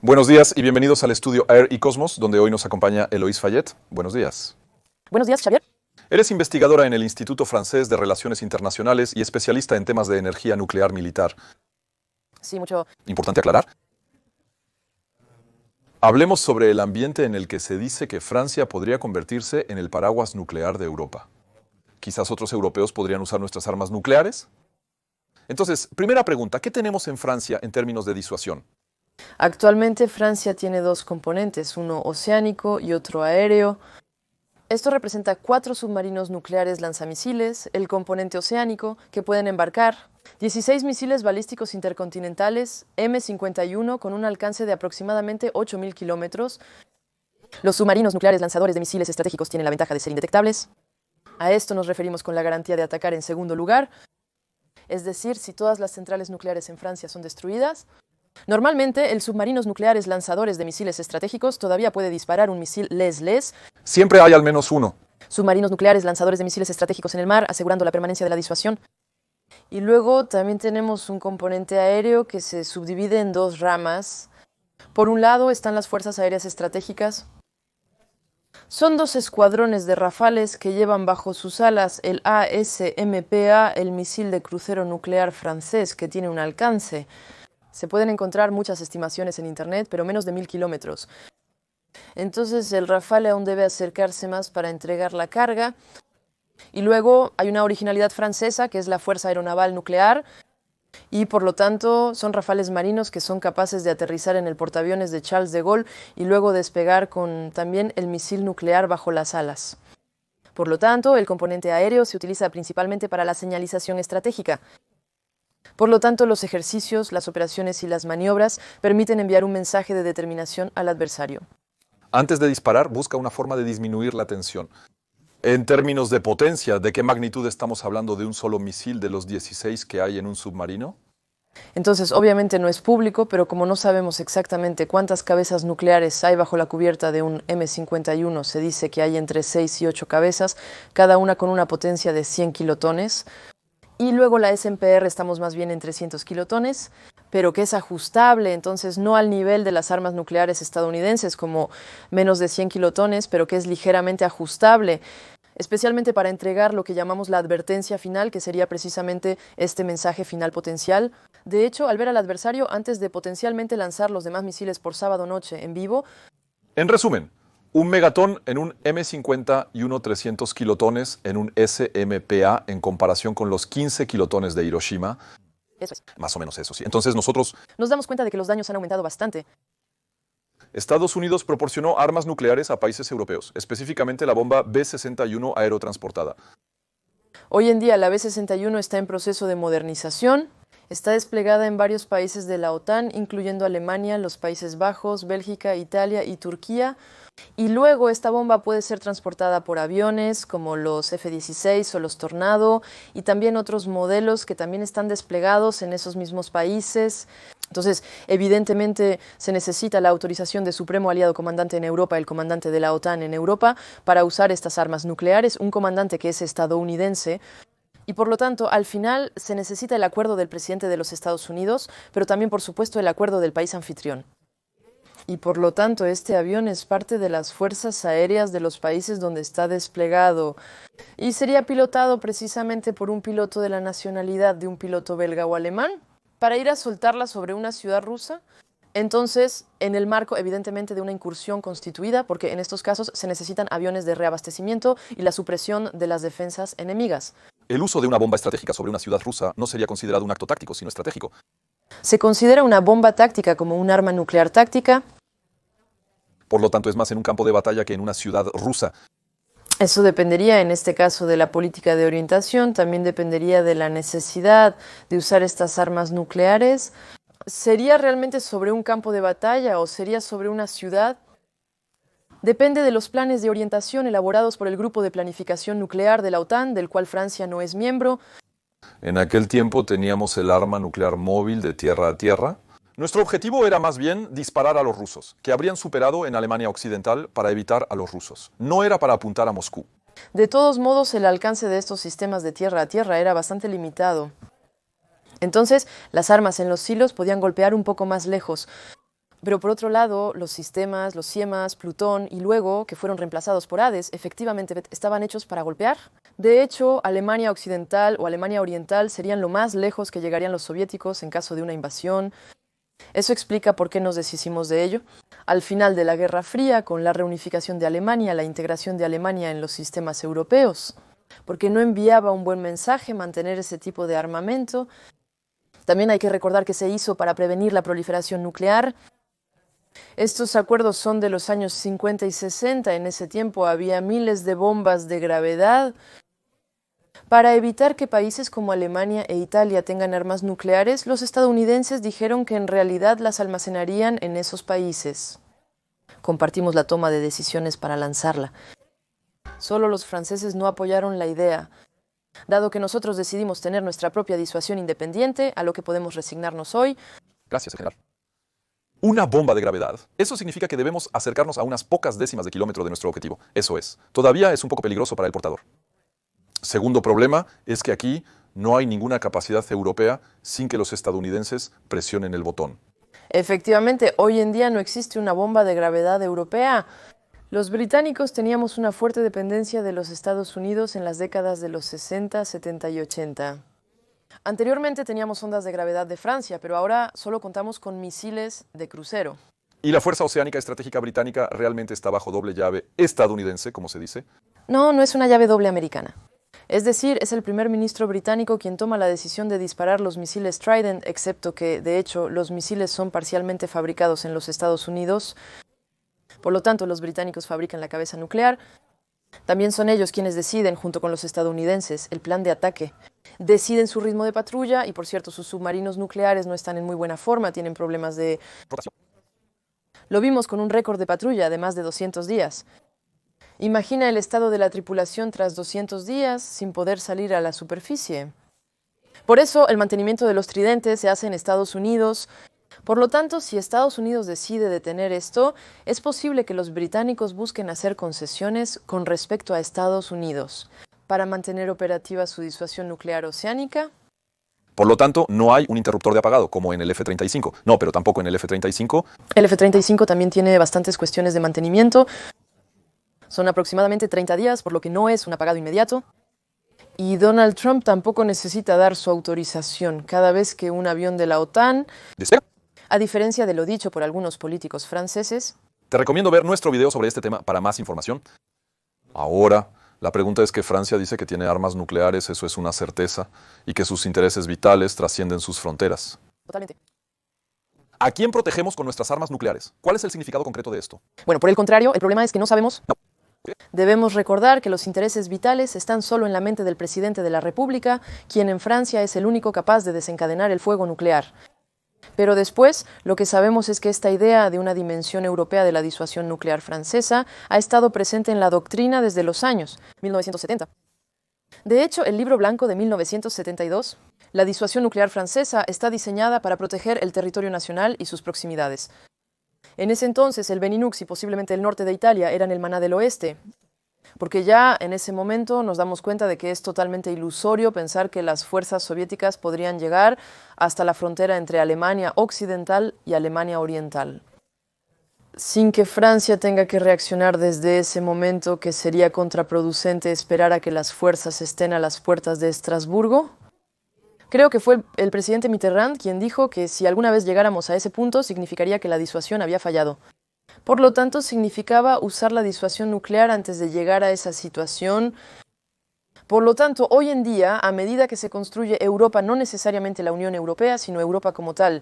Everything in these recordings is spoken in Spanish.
Buenos días y bienvenidos al estudio Air y Cosmos, donde hoy nos acompaña Eloís Fayet. Buenos días. Buenos días, Xavier. Eres investigadora en el Instituto Francés de Relaciones Internacionales y especialista en temas de energía nuclear militar. Sí, mucho. Importante aclarar. Hablemos sobre el ambiente en el que se dice que Francia podría convertirse en el paraguas nuclear de Europa. Quizás otros europeos podrían usar nuestras armas nucleares. Entonces, primera pregunta, ¿qué tenemos en Francia en términos de disuasión? Actualmente Francia tiene dos componentes, uno oceánico y otro aéreo. Esto representa 4 submarinos nucleares lanzamisiles, el componente oceánico, que pueden embarcar 16 misiles balísticos intercontinentales M51 con un alcance de aproximadamente 8.000 kilómetros. Los submarinos nucleares lanzadores de misiles estratégicos tienen la ventaja de ser indetectables. A esto nos referimos con la garantía de atacar en segundo lugar. Es decir, si todas las centrales nucleares en Francia son destruidas, normalmente, el submarinos nucleares lanzadores de misiles estratégicos todavía puede disparar un misil Les-Les. Siempre hay al menos uno. Submarinos nucleares lanzadores de misiles estratégicos en el mar, asegurando la permanencia de la disuasión. Y luego también tenemos un componente aéreo que se subdivide en dos ramas. Por un lado están las Fuerzas Aéreas Estratégicas. Son 2 escuadrones de Rafales que llevan bajo sus alas el ASMPA, el misil de crucero nuclear francés que tiene un alcance. Se pueden encontrar muchas estimaciones en Internet, pero menos de 1.000 kilómetros. Entonces el Rafale aún debe acercarse más para entregar la carga. Y luego hay una originalidad francesa, que es la Fuerza Aeronaval Nuclear, y por lo tanto son Rafales marinos que son capaces de aterrizar en el portaaviones de Charles de Gaulle y luego despegar con también el misil nuclear bajo las alas. Por lo tanto, el componente aéreo se utiliza principalmente para la señalización estratégica. Por lo tanto, los ejercicios, las operaciones y las maniobras permiten enviar un mensaje de determinación al adversario. Antes de disparar, busca una forma de disminuir la tensión. En términos de potencia, ¿de qué magnitud estamos hablando de un solo misil de los 16 que hay en un submarino? Entonces, obviamente no es público, pero como no sabemos exactamente cuántas cabezas nucleares hay bajo la cubierta de un M51, se dice que hay entre 6 y 8 cabezas, cada una con una potencia de 100 kilotones. Y luego la SMPR estamos más bien en 300 kilotones, pero que es ajustable, entonces no al nivel de las armas nucleares estadounidenses como menos de 100 kilotones, pero que es ligeramente ajustable, especialmente para entregar lo que llamamos la advertencia final, que sería precisamente este mensaje final potencial. De hecho, al ver al adversario, antes de potencialmente lanzar los demás misiles por sábado noche en vivo. En resumen, un megatón en un M50 y uno 300 kilotones en un SMPA en comparación con los 15 kilotones de Hiroshima. Eso es. Más o menos eso, sí. Entonces nosotros... Nos damos cuenta de que los daños han aumentado bastante. Estados Unidos proporcionó armas nucleares a países europeos, específicamente la bomba B-61 aerotransportada. Hoy en día la B-61 está en proceso de modernización. Está desplegada en varios países de la OTAN, incluyendo Alemania, los Países Bajos, Bélgica, Italia y Turquía. Y luego esta bomba puede ser transportada por aviones como los F-16 o los Tornado y también otros modelos que también están desplegados en esos mismos países. Entonces, evidentemente se necesita la autorización del Supremo Aliado Comandante en Europa, el comandante de la OTAN en Europa, para usar estas armas nucleares, un comandante que es estadounidense. Y por lo tanto, al final se necesita el acuerdo del presidente de los Estados Unidos, pero también, por supuesto, el acuerdo del país anfitrión. Y por lo tanto, este avión es parte de las fuerzas aéreas de los países donde está desplegado. Y sería pilotado precisamente por un piloto de la nacionalidad de un piloto belga o alemán, para ir a soltarla sobre una ciudad rusa. Entonces, en el marco, evidentemente, de una incursión constituida, porque en estos casos se necesitan aviones de reabastecimiento y la supresión de las defensas enemigas. El uso de una bomba estratégica sobre una ciudad rusa no sería considerado un acto táctico, sino estratégico. Se considera una bomba táctica como un arma nuclear táctica. Por lo tanto, es más en un campo de batalla que en una ciudad rusa. Eso dependería, en este caso, de la política de orientación, también dependería de la necesidad de usar estas armas nucleares. ¿Sería realmente sobre un campo de batalla o sería sobre una ciudad? Depende de los planes de orientación elaborados por el Grupo de Planificación Nuclear de la OTAN, del cual Francia no es miembro. En aquel tiempo teníamos el arma nuclear móvil de tierra a tierra. Nuestro objetivo era más bien disparar a los rusos, que habrían superado en Alemania Occidental para evitar a los rusos. No era para apuntar a Moscú. De todos modos, el alcance de estos sistemas de tierra a tierra era bastante limitado. Entonces, las armas en los silos podían golpear un poco más lejos. Pero por otro lado, los sistemas, los SIEMAS, Plutón y luego, que fueron reemplazados por Hades, efectivamente estaban hechos para golpear. De hecho, Alemania Occidental o Alemania Oriental serían lo más lejos que llegarían los soviéticos en caso de una invasión. Eso explica por qué nos deshicimos de ello. Al final de la Guerra Fría, con la reunificación de Alemania, la integración de Alemania en los sistemas europeos, porque no enviaba un buen mensaje mantener ese tipo de armamento. También hay que recordar que se hizo para prevenir la proliferación nuclear. Estos acuerdos son de los años 50 y 60. En ese tiempo había miles de bombas de gravedad. Para evitar que países como Alemania e Italia tengan armas nucleares, los estadounidenses dijeron que en realidad las almacenarían en esos países. Compartimos la toma de decisiones para lanzarla. Solo los franceses no apoyaron la idea. Dado que nosotros decidimos tener nuestra propia disuasión independiente, a lo que podemos resignarnos hoy. Gracias, general. Una bomba de gravedad. Eso significa que debemos acercarnos a unas pocas décimas de kilómetro de nuestro objetivo. Eso es. Todavía es un poco peligroso para el portador. Segundo problema es que aquí no hay ninguna capacidad europea sin que los estadounidenses presionen el botón. Efectivamente, hoy en día no existe una bomba de gravedad europea. Los británicos teníamos una fuerte dependencia de los Estados Unidos en las décadas de los 60, 70 y 80. Anteriormente teníamos ondas de gravedad de Francia, pero ahora solo contamos con misiles de crucero. ¿Y la Fuerza Oceánica Estratégica Británica realmente está bajo doble llave estadounidense, como se dice? No, no es una llave doble americana. Es decir, es el primer ministro británico quien toma la decisión de disparar los misiles Trident, excepto que, de hecho, los misiles son parcialmente fabricados en los Estados Unidos. Por lo tanto, los británicos fabrican la cabeza nuclear. También son ellos quienes deciden, junto con los estadounidenses, el plan de ataque. Deciden su ritmo de patrulla y, por cierto, sus submarinos nucleares no están en muy buena forma, tienen problemas de Rotación. Lo vimos con un récord de patrulla de más de 200 días. Imagina el estado de la tripulación tras 200 días sin poder salir a la superficie. Por eso, el mantenimiento de los tridentes se hace en Estados Unidos. Por lo tanto, si Estados Unidos decide detener esto, es posible que los británicos busquen hacer concesiones con respecto a Estados Unidos para mantener operativa su disuasión nuclear oceánica. Por lo tanto, no hay un interruptor de apagado, como en el F-35. No, pero tampoco en el F-35. El F-35 también tiene bastantes cuestiones de mantenimiento. Son aproximadamente 30 días, por lo que no es un apagado inmediato. Y Donald Trump tampoco necesita dar su autorización cada vez que un avión de la OTAN, ¿Despega? a diferencia de lo dicho por algunos políticos franceses. Te recomiendo ver nuestro video sobre este tema para más información. Ahora, la pregunta es que Francia dice que tiene armas nucleares, eso es una certeza, y que sus intereses vitales trascienden sus fronteras. Totalmente. ¿A quién protegemos con nuestras armas nucleares? ¿Cuál es el significado concreto de esto? Bueno, por el contrario, el problema es que no sabemos. No. Debemos recordar que los intereses vitales están solo en la mente del presidente de la República, quien en Francia es el único capaz de desencadenar el fuego nuclear. Pero después, lo que sabemos es que esta idea de una dimensión europea de la disuasión nuclear francesa ha estado presente en la doctrina desde los años 1970. De hecho, el Libro Blanco de 1972, la disuasión nuclear francesa, está diseñada para proteger el territorio nacional y sus proximidades. En ese entonces, el Benelux y posiblemente el norte de Italia eran el maná del oeste, porque ya en ese momento nos damos cuenta de que es totalmente ilusorio pensar que las fuerzas soviéticas podrían llegar hasta la frontera entre Alemania Occidental y Alemania Oriental. Sin que Francia tenga que reaccionar desde ese momento, que sería contraproducente esperar a que las fuerzas estén a las puertas de Estrasburgo. Creo que fue el presidente Mitterrand quien dijo que si alguna vez llegáramos a ese punto significaría que la disuasión había fallado. Por lo tanto, significaba usar la disuasión nuclear antes de llegar a esa situación. Por lo tanto, hoy en día, a medida que se construye Europa, no necesariamente la Unión Europea, sino Europa como tal,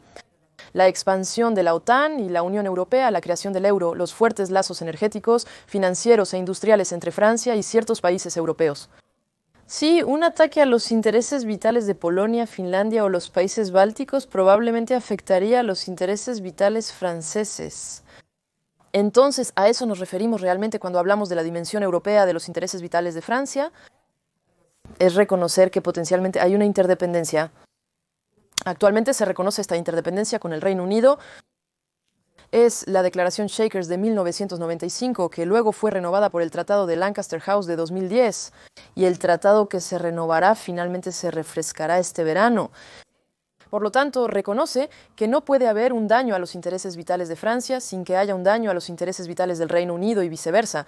la expansión de la OTAN y la Unión Europea, la creación del euro, los fuertes lazos energéticos, financieros e industriales entre Francia y ciertos países europeos. Sí, un ataque a los intereses vitales de Polonia, Finlandia o los países bálticos probablemente afectaría a los intereses vitales franceses. Entonces, ¿a eso nos referimos realmente cuando hablamos de la dimensión europea de los intereses vitales de Francia? Es reconocer que potencialmente hay una interdependencia. Actualmente se reconoce esta interdependencia con el Reino Unido. Es la Declaración Shakers de 1995, que luego fue renovada por el Tratado de Lancaster House de 2010. Y el tratado que se renovará finalmente se refrescará este verano. Por lo tanto, reconoce que no puede haber un daño a los intereses vitales de Francia sin que haya un daño a los intereses vitales del Reino Unido y viceversa.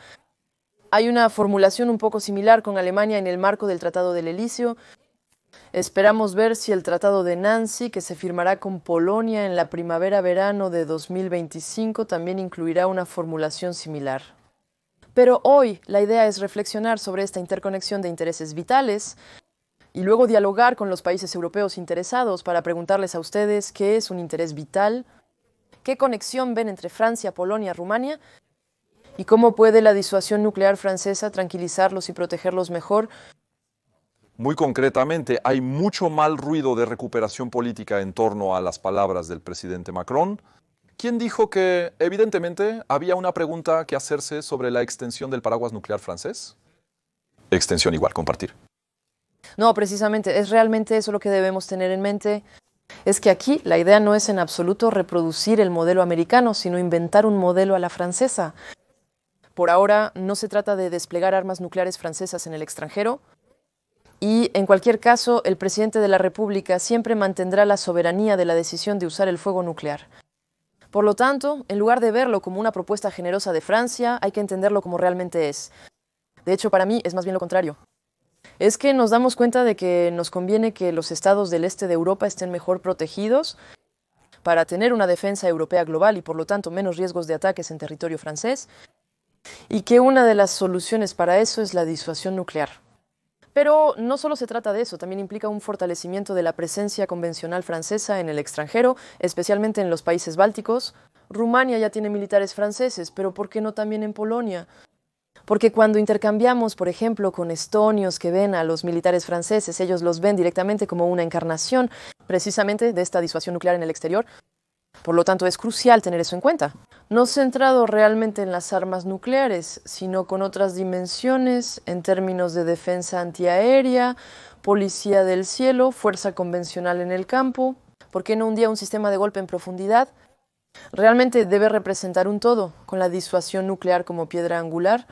Hay una formulación un poco similar con Alemania en el marco del Tratado del Elíseo. Esperamos ver si el Tratado de Nancy, que se firmará con Polonia en la primavera-verano de 2025, también incluirá una formulación similar. Pero hoy la idea es reflexionar sobre esta interconexión de intereses vitales y luego dialogar con los países europeos interesados para preguntarles a ustedes qué es un interés vital, qué conexión ven entre Francia, Polonia, Rumania y cómo puede la disuasión nuclear francesa tranquilizarlos y protegerlos mejor. Muy concretamente, hay mucho mal ruido de recuperación política en torno a las palabras del presidente Macron, quien dijo que, evidentemente, había una pregunta que hacerse sobre la extensión del paraguas nuclear francés. Extensión igual, compartir. No, precisamente, es realmente eso lo que debemos tener en mente. Es que aquí la idea no es en absoluto reproducir el modelo americano, sino inventar un modelo a la francesa. Por ahora, no se trata de desplegar armas nucleares francesas en el extranjero. Y, en cualquier caso, el presidente de la República siempre mantendrá la soberanía de la decisión de usar el fuego nuclear. Por lo tanto, en lugar de verlo como una propuesta generosa de Francia, hay que entenderlo como realmente es. De hecho, para mí es más bien lo contrario. Es que nos damos cuenta de que nos conviene que los estados del este de Europa estén mejor protegidos para tener una defensa europea global y, por lo tanto, menos riesgos de ataques en territorio francés, y que una de las soluciones para eso es la disuasión nuclear. Pero no solo se trata de eso, también implica un fortalecimiento de la presencia convencional francesa en el extranjero, especialmente en los países bálticos. Rumania ya tiene militares franceses, pero ¿por qué no también en Polonia? Porque cuando intercambiamos, por ejemplo, con estonios que ven a los militares franceses, ellos los ven directamente como una encarnación precisamente de esta disuasión nuclear en el exterior. Por lo tanto, es crucial tener eso en cuenta. No centrado realmente en las armas nucleares, sino con otras dimensiones en términos de defensa antiaérea, policía del cielo, fuerza convencional en el campo. ¿Por qué no un día un sistema de golpe en profundidad? Realmente debe representar un todo, con la disuasión nuclear como piedra angular.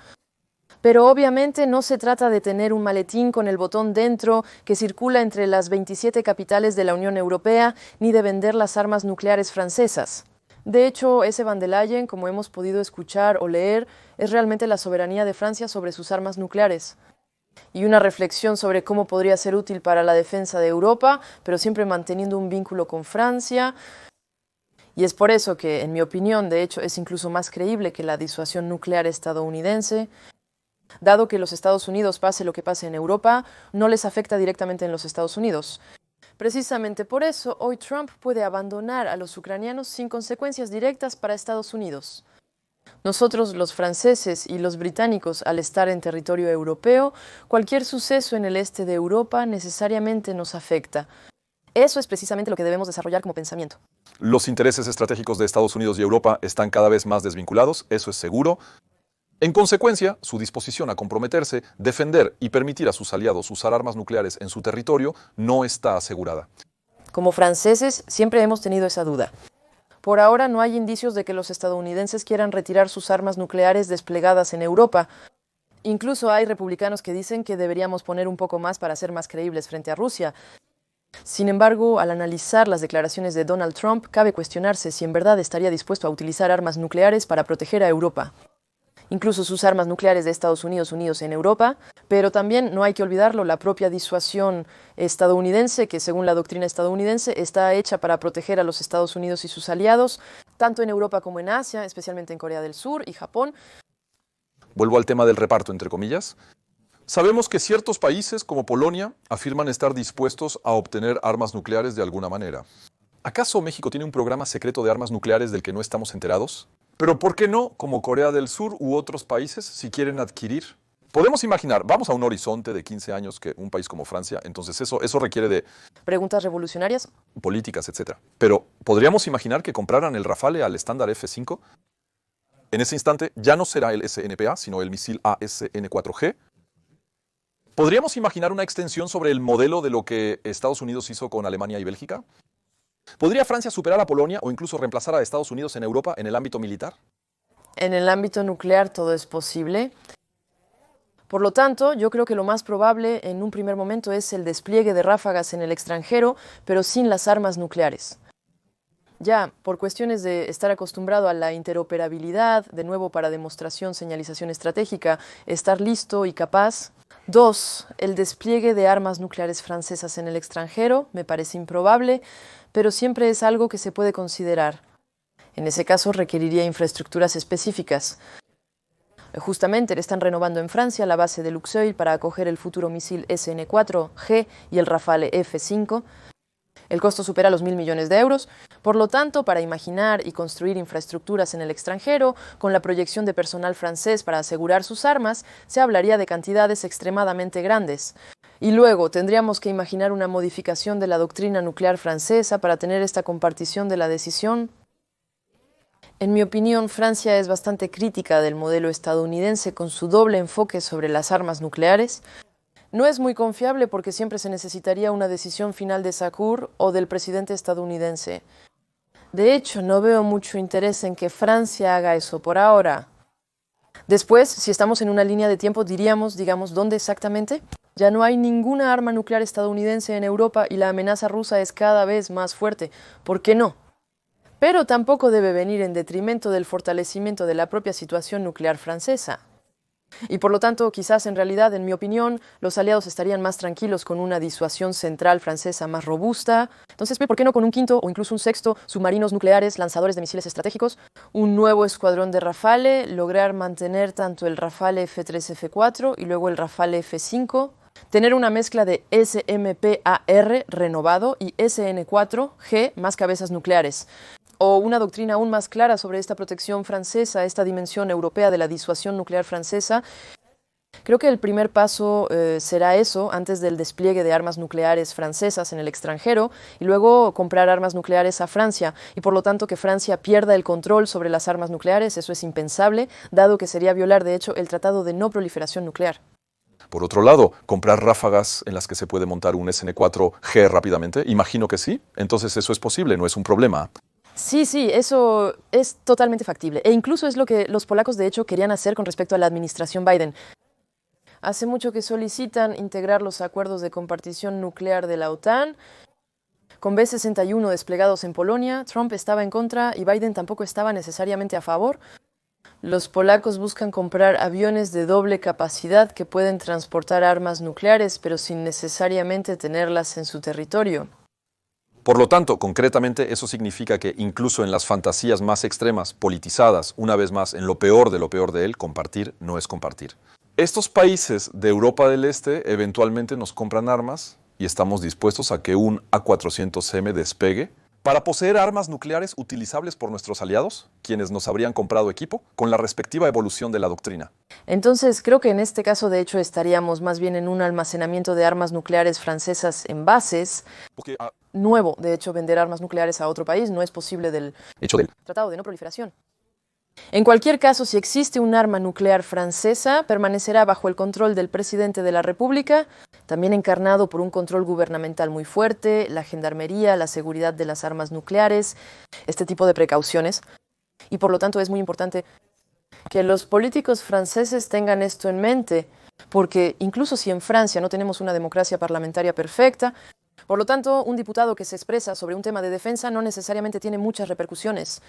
Pero obviamente no se trata de tener un maletín con el botón dentro que circula entre las 27 capitales de la Unión Europea, ni de vender las armas nucleares francesas. De hecho, ese van der Leyen, como hemos podido escuchar o leer, es realmente la soberanía de Francia sobre sus armas nucleares. Y una reflexión sobre cómo podría ser útil para la defensa de Europa, pero siempre manteniendo un vínculo con Francia. Y es por eso que, en mi opinión, de hecho, es incluso más creíble que la disuasión nuclear estadounidense. Dado que los Estados Unidos, pase lo que pase en Europa, no les afecta directamente en los Estados Unidos. Precisamente por eso, hoy Trump puede abandonar a los ucranianos sin consecuencias directas para Estados Unidos. Nosotros, los franceses y los británicos, al estar en territorio europeo, cualquier suceso en el este de Europa necesariamente nos afecta. Eso es precisamente lo que debemos desarrollar como pensamiento. Los intereses estratégicos de Estados Unidos y Europa están cada vez más desvinculados, eso es seguro. En consecuencia, su disposición a comprometerse, defender y permitir a sus aliados usar armas nucleares en su territorio no está asegurada. Como franceses, siempre hemos tenido esa duda. Por ahora no hay indicios de que los estadounidenses quieran retirar sus armas nucleares desplegadas en Europa. Incluso hay republicanos que dicen que deberíamos poner un poco más para ser más creíbles frente a Rusia. Sin embargo, al analizar las declaraciones de Donald Trump, cabe cuestionarse si en verdad estaría dispuesto a utilizar armas nucleares para proteger a Europa. Incluso sus armas nucleares de Estados Unidos unidos en Europa, pero también, no hay que olvidarlo, la propia disuasión estadounidense, que según la doctrina estadounidense está hecha para proteger a los Estados Unidos y sus aliados, tanto en Europa como en Asia, especialmente en Corea del Sur y Japón. Vuelvo al tema del reparto, entre comillas. Sabemos que ciertos países, como Polonia, afirman estar dispuestos a obtener armas nucleares de alguna manera. ¿Acaso México tiene un programa secreto de armas nucleares del que no estamos enterados? Pero ¿por qué no, como Corea del Sur u otros países, si quieren adquirir? Podemos imaginar, vamos a un horizonte de 15 años que un país como Francia, entonces eso requiere de preguntas revolucionarias, políticas, etc. Pero ¿podríamos imaginar que compraran el Rafale al estándar F-5? En ese instante ya no será el SNPA, sino el misil ASN-4G. ¿Podríamos imaginar una extensión sobre el modelo de lo que Estados Unidos hizo con Alemania y Bélgica? ¿Podría Francia superar a Polonia o incluso reemplazar a Estados Unidos en Europa en el ámbito militar? En el ámbito nuclear todo es posible. Por lo tanto, yo creo que lo más probable en un primer momento es el despliegue de ráfagas en el extranjero, pero sin las armas nucleares. Ya, por cuestiones de estar acostumbrado a la interoperabilidad, de nuevo para demostración, señalización estratégica, estar listo y capaz. 2. El despliegue de armas nucleares francesas en el extranjero me parece improbable, pero siempre es algo que se puede considerar. En ese caso requeriría infraestructuras específicas. Justamente están renovando en Francia la base de Luxeuil para acoger el futuro misil SN-4G y el Rafale F-5. El costo supera los 1.000 millones de euros. Por lo tanto, para imaginar y construir infraestructuras en el extranjero, con la proyección de personal francés para asegurar sus armas, se hablaría de cantidades extremadamente grandes. Y luego tendríamos que imaginar una modificación de la doctrina nuclear francesa para tener esta compartición de la decisión. En mi opinión, Francia es bastante crítica del modelo estadounidense con su doble enfoque sobre las armas nucleares. No es muy confiable porque siempre se necesitaría una decisión final de SACUR o del presidente estadounidense. De hecho, no veo mucho interés en que Francia haga eso por ahora. Después, si estamos en una línea de tiempo, digamos, ¿dónde exactamente? Ya no hay ninguna arma nuclear estadounidense en Europa y la amenaza rusa es cada vez más fuerte. ¿Por qué no? Pero tampoco debe venir en detrimento del fortalecimiento de la propia situación nuclear francesa. Y por lo tanto, quizás en realidad, en mi opinión, los aliados estarían más tranquilos con una disuasión central francesa más robusta. Entonces, ¿por qué no con un quinto o incluso un sexto submarinos nucleares, lanzadores de misiles estratégicos, un nuevo escuadrón de Rafale, lograr mantener tanto el Rafale F-3, F-4 y luego el Rafale F-5, tener una mezcla de SMPAR renovado y SN-4G más cabezas nucleares? O una doctrina aún más clara sobre esta protección francesa, esta dimensión europea de la disuasión nuclear francesa. Creo que el primer paso será eso, antes del despliegue de armas nucleares francesas en el extranjero, y luego comprar armas nucleares a Francia. Y por lo tanto que Francia pierda el control sobre las armas nucleares, eso es impensable, dado que sería violar, de hecho, el Tratado de No Proliferación Nuclear. Por otro lado, comprar ráfagas en las que se puede montar un SN-4G rápidamente, imagino que sí. Entonces eso es posible, no es un problema. Sí, eso es totalmente factible. E incluso es lo que los polacos, de hecho, querían hacer con respecto a la administración Biden. Hace mucho que solicitan integrar los acuerdos de compartición nuclear de la OTAN. Con B-61 desplegados en Polonia, Trump estaba en contra y Biden tampoco estaba necesariamente a favor. Los polacos buscan comprar aviones de doble capacidad que pueden transportar armas nucleares, pero sin necesariamente tenerlas en su territorio. Por lo tanto, concretamente, eso significa que incluso en las fantasías más extremas, politizadas, una vez más, en lo peor de él, compartir no es compartir. Estos países de Europa del Este eventualmente nos compran armas y estamos dispuestos a que un A400M despegue para poseer armas nucleares utilizables por nuestros aliados, quienes nos habrían comprado equipo, con la respectiva evolución de la doctrina. Entonces, creo que en este caso, de hecho, estaríamos más bien en un almacenamiento de armas nucleares francesas en bases. Porque, Nuevo, de hecho, vender armas nucleares a otro país no es posible del Tratado de No Proliferación. En cualquier caso, si existe un arma nuclear francesa, permanecerá bajo el control del presidente de la República, también encarnado por un control gubernamental muy fuerte, la gendarmería, la seguridad de las armas nucleares, este tipo de precauciones. Y por lo tanto es muy importante que los políticos franceses tengan esto en mente, porque incluso si en Francia no tenemos una democracia parlamentaria perfecta, por lo tanto, un diputado que se expresa sobre un tema de defensa no necesariamente tiene muchas repercusiones.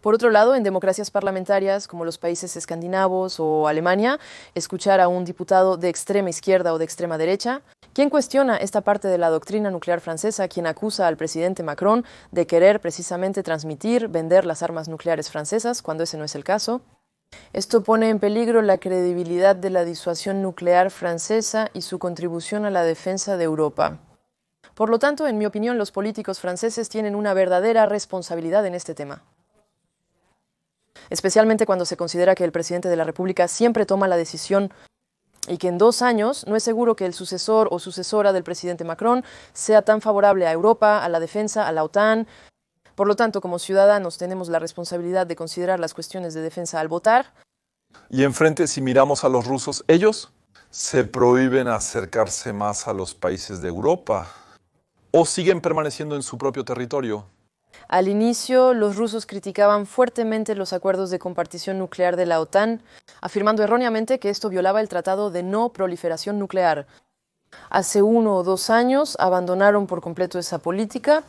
Por otro lado, en democracias parlamentarias como los países escandinavos o Alemania, escuchar a un diputado de extrema izquierda o de extrema derecha, quien cuestiona esta parte de la doctrina nuclear francesa, quien acusa al presidente Macron de querer precisamente transmitir, vender las armas nucleares francesas, cuando ese no es el caso. Esto pone en peligro la credibilidad de la disuasión nuclear francesa y su contribución a la defensa de Europa. Por lo tanto, en mi opinión, los políticos franceses tienen una verdadera responsabilidad en este tema. Especialmente cuando se considera que el presidente de la República siempre toma la decisión y que en 2 años no es seguro que el sucesor o sucesora del presidente Macron sea tan favorable a Europa, a la defensa, a la OTAN. Por lo tanto, como ciudadanos tenemos la responsabilidad de considerar las cuestiones de defensa al votar. Y enfrente, si miramos a los rusos, ellos se prohíben acercarse más a los países de Europa o siguen permaneciendo en su propio territorio. Al inicio, los rusos criticaban fuertemente los acuerdos de compartición nuclear de la OTAN, afirmando erróneamente que esto violaba el Tratado de No Proliferación Nuclear. Hace 1 o 2 años abandonaron por completo esa política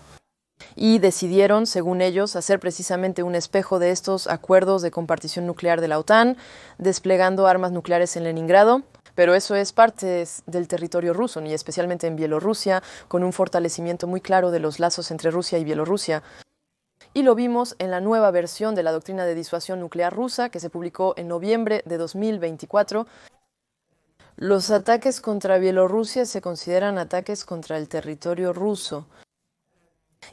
y decidieron, según ellos, hacer precisamente un espejo de estos acuerdos de compartición nuclear de la OTAN, desplegando armas nucleares en Leningrado. Pero eso es parte del territorio ruso, y especialmente en Bielorrusia, con un fortalecimiento muy claro de los lazos entre Rusia y Bielorrusia. Y lo vimos en la nueva versión de la doctrina de disuasión nuclear rusa, que se publicó en noviembre de 2024. Los ataques contra Bielorrusia se consideran ataques contra el territorio ruso.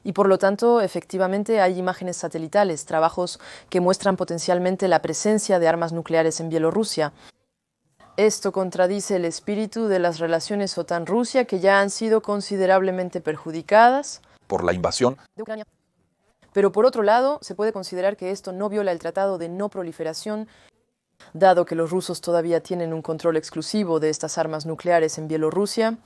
Y por lo tanto, efectivamente, hay imágenes satelitales, trabajos que muestran potencialmente la presencia de armas nucleares en Bielorrusia. Esto contradice el espíritu de las relaciones OTAN-Rusia, que ya han sido considerablemente perjudicadas por la invasión de Ucrania. Pero por otro lado, se puede considerar que esto no viola el Tratado de No Proliferación, dado que los rusos todavía tienen un control exclusivo de estas armas nucleares en Bielorrusia.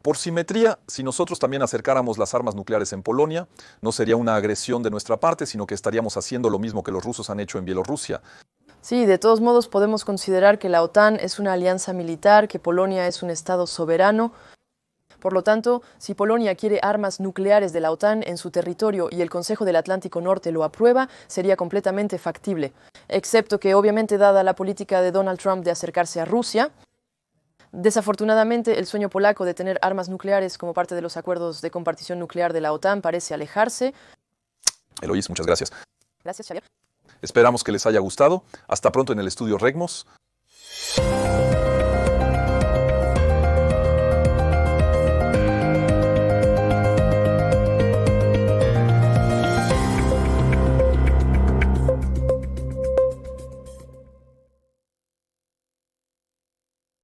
Por simetría, si nosotros también acercáramos las armas nucleares en Polonia, no sería una agresión de nuestra parte, sino que estaríamos haciendo lo mismo que los rusos han hecho en Bielorrusia. Sí, de todos modos podemos considerar que la OTAN es una alianza militar, que Polonia es un estado soberano. Por lo tanto, si Polonia quiere armas nucleares de la OTAN en su territorio y el Consejo del Atlántico Norte lo aprueba, sería completamente factible. Excepto que, obviamente, dada la política de Donald Trump de acercarse a Rusia, desafortunadamente el sueño polaco de tener armas nucleares como parte de los acuerdos de compartición nuclear de la OTAN parece alejarse. Eloís, muchas gracias. Gracias, Xavier. Esperamos que les haya gustado. Hasta pronto en el estudio Regmos.